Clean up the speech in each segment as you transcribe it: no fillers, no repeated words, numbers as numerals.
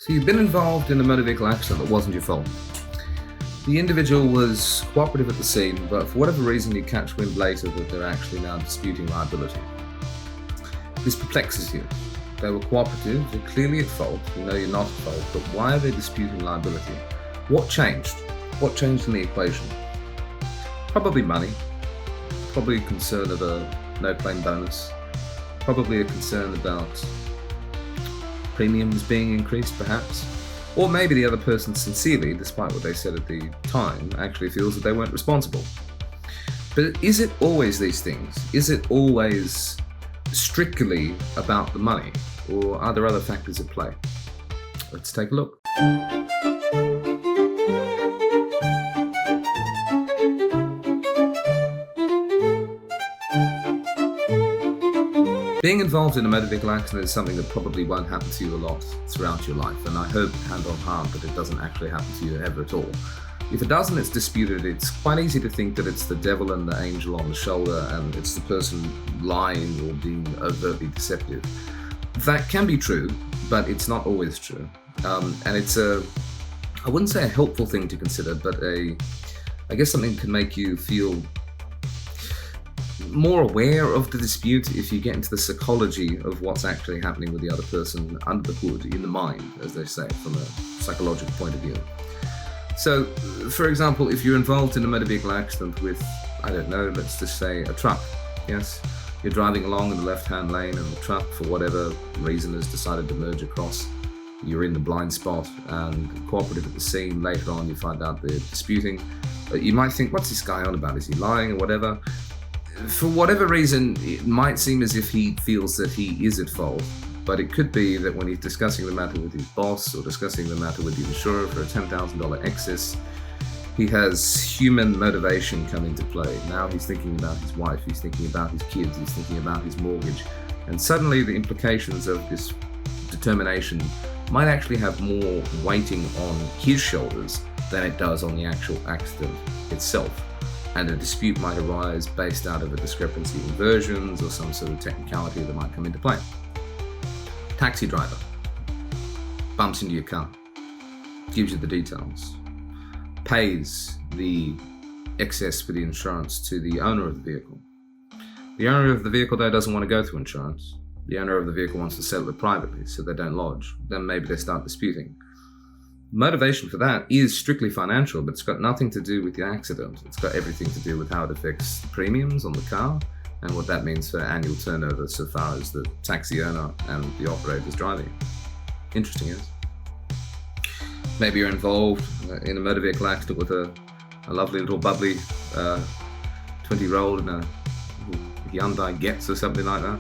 So you've been involved in a motor vehicle accident that wasn't your fault. The individual was cooperative at the scene, but for whatever reason you catch wind later that they're actually now disputing liability. This perplexes you. They were cooperative, they're clearly at fault, you know you're not at fault, but why are they disputing liability? What changed? What changed in the equation? Probably money, probably a concern of a no-claim bonus, probably a concern about premiums being increased perhaps, or maybe the other person sincerely, despite what they said at the time, actually feels that they weren't responsible. But is it always these things? Is it always strictly about the money, or are there other factors at play? Let's take a look. Being involved in a motor vehicle accident is something that probably won't happen to you a lot throughout your life, and I hope, hand on heart, that it doesn't actually happen to you ever at all. If it does and it's disputed, it's quite easy to think that it's the devil and the angel on the shoulder and it's the person lying or being overtly deceptive. That can be true, but it's not always true. And it's I wouldn't say a helpful thing to consider, but I guess something can make you feel more aware of the dispute if you get into the psychology of what's actually happening with the other person under the hood, in the mind, as they say, from a psychological point of view. So, for example, if you're involved in a motor vehicle accident with, I don't know, let's just say a truck, yes? You're driving along in the left-hand lane and the truck, for whatever reason, has decided to merge across. You're in the blind spot and cooperative at the scene. Later on, you find out they're disputing. You might think, what's this guy on about? Is he lying or whatever? For whatever reason, it might seem as if he feels that he is at fault, but it could be that when he's discussing the matter with his boss or discussing the matter with the insurer for a $10,000 excess, he has human motivation come into play. Now he's thinking about his wife, he's thinking about his kids, he's thinking about his mortgage, and suddenly the implications of this determination might actually have more weighting on his shoulders than it does on the actual accident itself. And a dispute might arise based out of a discrepancy in versions or some sort of technicality that might come into play. Taxi driver bumps into your car, gives you the details, pays the excess for the insurance to the owner of the vehicle. The owner of the vehicle, though, doesn't want to go through insurance. The owner of the vehicle wants to settle it privately so they don't lodge. Then maybe they start disputing. Motivation for that is strictly financial, but it's got nothing to do with the accident. It's got everything to do with how it affects the premiums on the car and what that means for annual turnover so far as the taxi owner and the operator is driving. Interesting, yes? Maybe you're involved in a motor vehicle accident with a lovely little bubbly 20-year-old in a Hyundai Getz or something like that.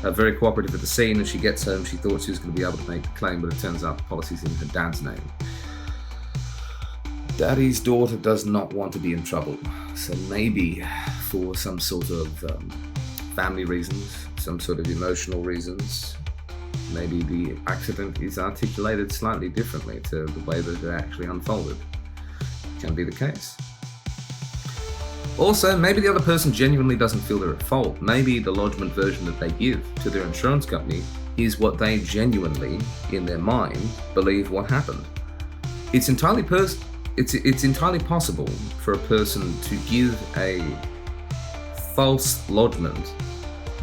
Very cooperative at the scene, and she gets home. She thought she was going to be able to make the claim, but it turns out the policy's in her dad's name. Daddy's daughter does not want to be in trouble, so maybe for some sort of family reasons, some sort of emotional reasons, maybe the accident is articulated slightly differently to the way that it actually unfolded. Can be the case. Also, maybe the other person genuinely doesn't feel they're at fault. Maybe the lodgement version that they give to their insurance company is what they genuinely, in their mind, believe what happened. It's entirely possible for a person to give a false lodgement,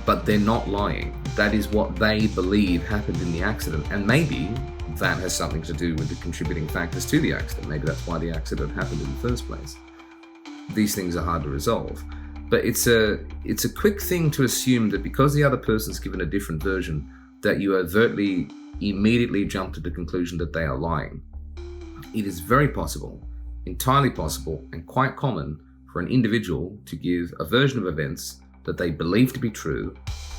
but they're not lying. That is what they believe happened in the accident, and maybe that has something to do with the contributing factors to the accident. Maybe that's why the accident happened in the first place. These things are hard to resolve, but it's a quick thing to assume that because the other person's given a different version, that you overtly immediately jump to the conclusion that they are lying. It is very possible, entirely possible, and quite common for an individual to give a version of events that they believe to be true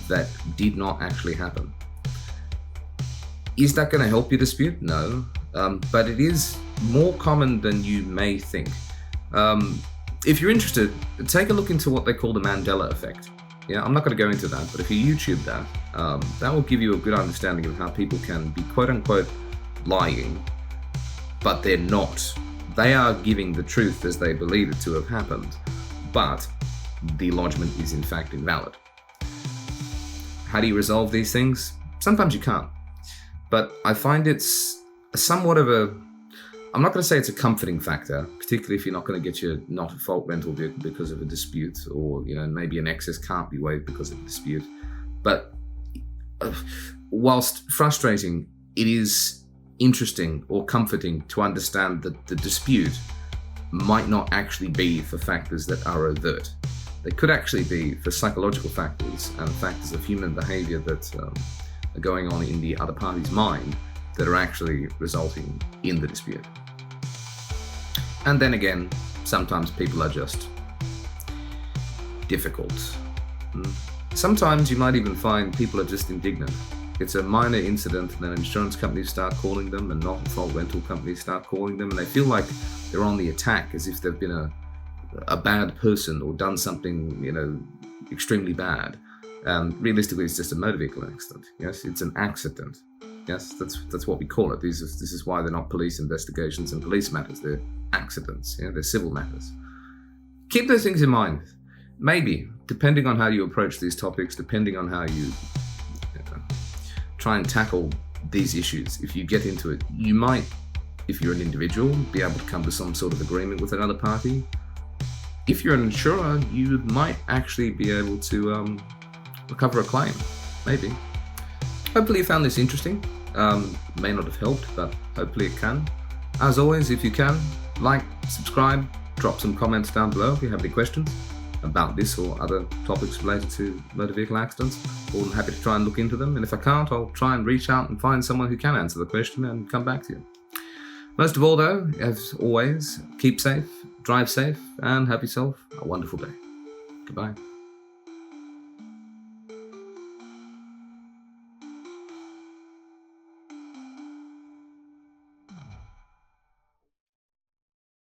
that did not actually happen. Is that going to help your dispute? No, but it is more common than you may think. If you're interested, take a look into what they call the Mandela effect. Yeah, I'm not going to go into that, but if you YouTube that, that will give you a good understanding of how people can be quote-unquote lying, but they're not. They are giving the truth as they believe it to have happened, but the lodgement is in fact invalid. How do you resolve these things? Sometimes you can't. But I find it's somewhat of a, I'm not going to say it's a comforting factor, particularly if you're not going to get your not-at-fault rental vehicle because of a dispute, or maybe an excess can't be waived because of a dispute. But whilst frustrating, it is interesting or comforting to understand that the dispute might not actually be for factors that are overt. They could actually be for psychological factors and factors of human behavior that are going on in the other party's mind that are actually resulting in the dispute. And then again, sometimes people are just difficult. Sometimes you might even find people are just indignant. It's a minor incident and then insurance companies start calling them and not-at-fault rental companies start calling them, and they feel like they're on the attack as if they've been a bad person or done something, extremely bad. Realistically, it's just a motor vehicle accident. Yes, it's an accident. Yes, that's what we call it. This is why they're not police investigations and police matters. They're accidents. They're civil matters. Keep those things in mind. Maybe, depending on how you approach these topics, depending on how you try and tackle these issues, if you get into it, you might, if you're an individual, be able to come to some sort of agreement with another party. If you're an insurer, you might actually be able to recover a claim. Maybe. Hopefully you found this interesting. May not have helped, but hopefully it can. As always, if you can, like, subscribe, drop some comments down below if you have any questions about this or other topics related to motor vehicle accidents. More than happy to try and look into them, and if I can't, I'll try and reach out and find someone who can answer the question and come back to you. Most of all though, as always, keep safe, drive safe, and have yourself a wonderful day. Goodbye.